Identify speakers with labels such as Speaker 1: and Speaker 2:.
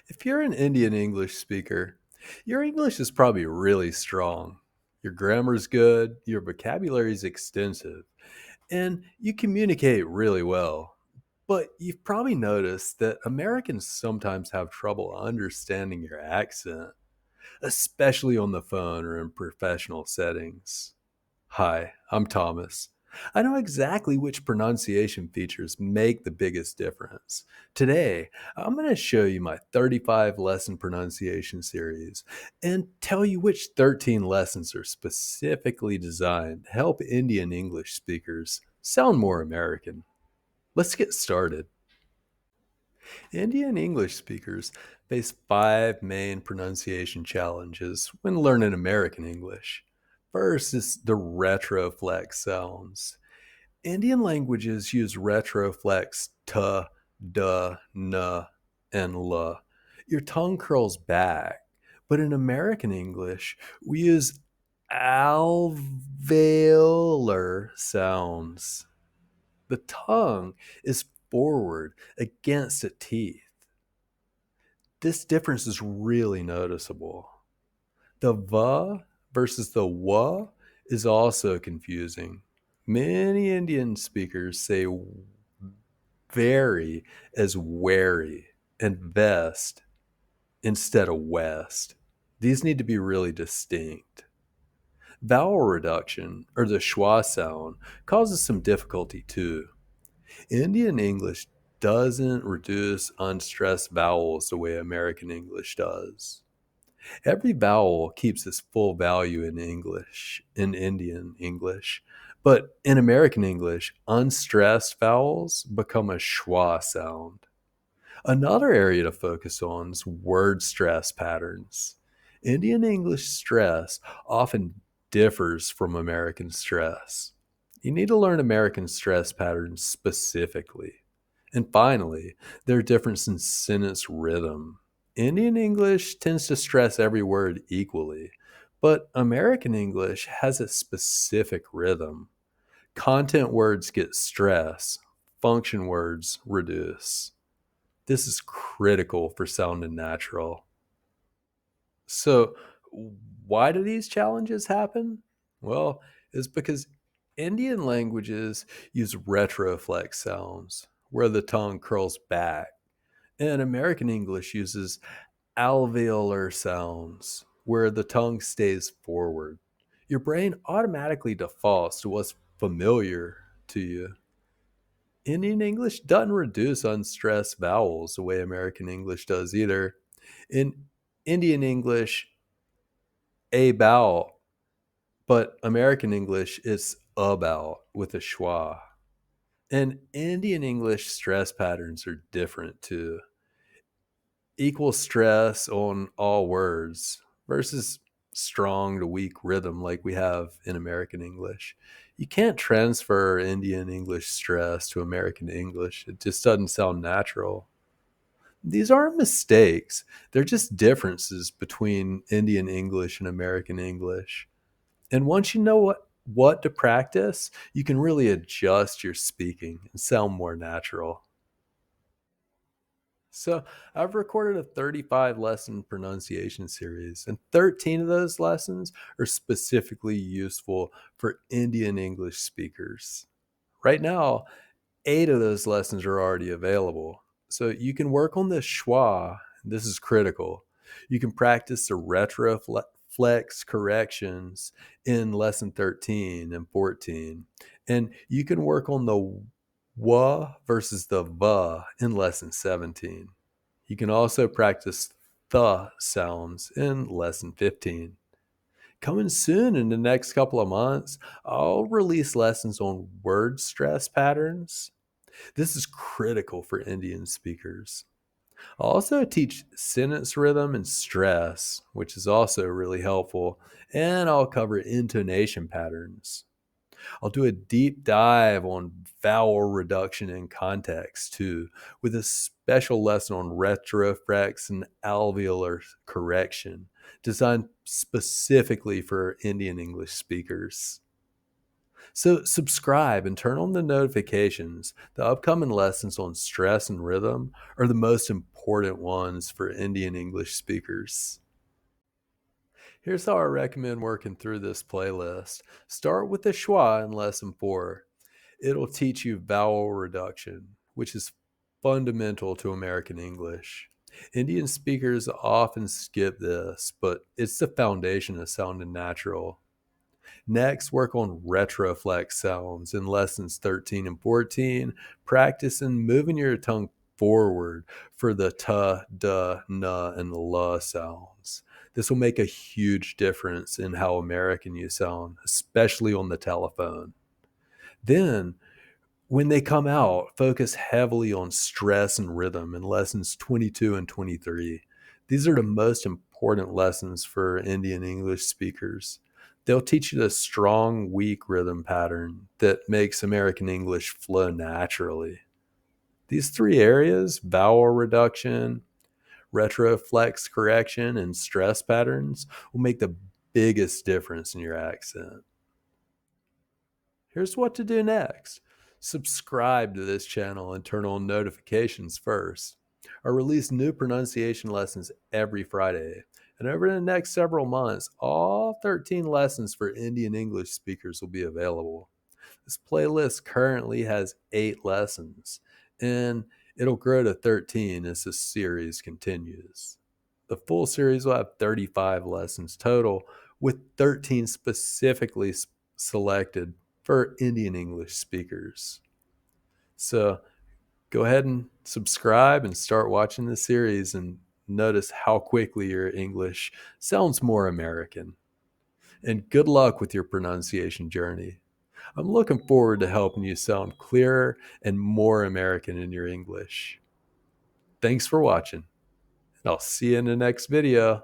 Speaker 1: If you're an Indian English speaker, your English is probably really strong. Your grammar's good, your vocabulary is extensive, and you communicate really well. But you've probably noticed that Americans sometimes have trouble understanding your accent, especially on the phone or in professional settings. Hi, I'm Thomas. I know exactly which pronunciation features make the biggest difference. Today, I'm going to show you my 35 lesson pronunciation series and tell you which 13 lessons are specifically designed to help Indian English speakers sound more American. Let's get started. Indian English speakers face five main pronunciation challenges when learning American English. First is the retroflex sounds. Indian languages use retroflex t, d, n, and l. Your tongue curls back, but in American English, we use alveolar sounds. The tongue is forward against the teeth. This difference is really noticeable. The v versus the w is also confusing. Many Indian speakers say very as wary and vest instead of west. These need to be really distinct. Vowel reduction, or the schwa sound, causes some difficulty too. Indian English doesn't reduce unstressed vowels the way American English does. Every vowel keeps its full value in English, in Indian English. But in American English, unstressed vowels become a schwa sound. Another area to focus on is word stress patterns. Indian English stress often differs from American stress. You need to learn American stress patterns specifically. And finally, there are differences in sentence rhythm. Indian English tends to stress every word equally, but American English has a specific rhythm. Content words get stress, function words reduce. This is critical for sounding natural. So, why do these challenges happen? Well, it's because Indian languages use retroflex sounds, where the tongue curls back, and American English uses alveolar sounds, where the tongue stays forward. Your brain automatically defaults to what's familiar to you. Indian English doesn't reduce unstressed vowels the way American English does either. In Indian English, a vowel, but American English is a vowel with a schwa. And Indian English stress patterns are different too. Equal stress on all words versus strong to weak rhythm like we have in American English. You can't transfer Indian English stress to American English. It just doesn't sound natural. These aren't mistakes. They're just differences between Indian English and American English. And once you know what to practice, you can really adjust your speaking and sound more natural. So, I've recorded a 35 lesson pronunciation series, and 13 of those lessons are specifically useful for Indian English speakers. Right now, 8 of those lessons are already available. So, you can work on the schwa. This is critical. You can practice the retroflex corrections in lesson 13 and 14. And you can work on the wa versus the va in lesson 17. You can also practice the sounds in lesson 15. Coming soon in the next couple of months, I'll release lessons on word stress patterns. This is critical for Indian speakers. I'll also teach sentence rhythm and stress, which is also really helpful, and I'll cover intonation patterns. I'll do a deep dive on vowel reduction in context too, with a special lesson on retroflex and alveolar correction, designed specifically for Indian English speakers. So subscribe and turn on the notifications. The upcoming lessons on stress and rhythm are the most important important ones for Indian English speakers. Here's how I recommend working through this playlist. Start with the schwa in lesson 4. It'll teach you vowel reduction, which is fundamental to American English. Indian speakers often skip this, but it's the foundation of sounding natural. Next, work on retroflex sounds in lessons 13 and 14, practicing moving your tongue forward for the t, d, n, and the l sounds. This will make a huge difference in how American you sound, especially on the telephone. Then, when they come out, focus heavily on stress and rhythm in lessons 22 and 23. These are the most important lessons for Indian English speakers. They'll teach you the strong, weak rhythm pattern that makes American English flow naturally. These three areas, vowel reduction, retroflex correction, and stress patterns, will make the biggest difference in your accent. Here's what to do next. Subscribe to this channel and turn on notifications first. I release new pronunciation lessons every Friday, and over the next several months, all 13 lessons for Indian English speakers will be available. This playlist currently has 8 lessons, and it'll grow to 13 as this series continues. The full series will have 35 lessons total, with 13 specifically selected for Indian English speakers. So go ahead and subscribe and start watching the series and notice how quickly your English sounds more American. And good luck with your pronunciation journey. I'm looking forward to helping you sound clearer and more American in your English. Thanks for watching, and I'll see you in the next video.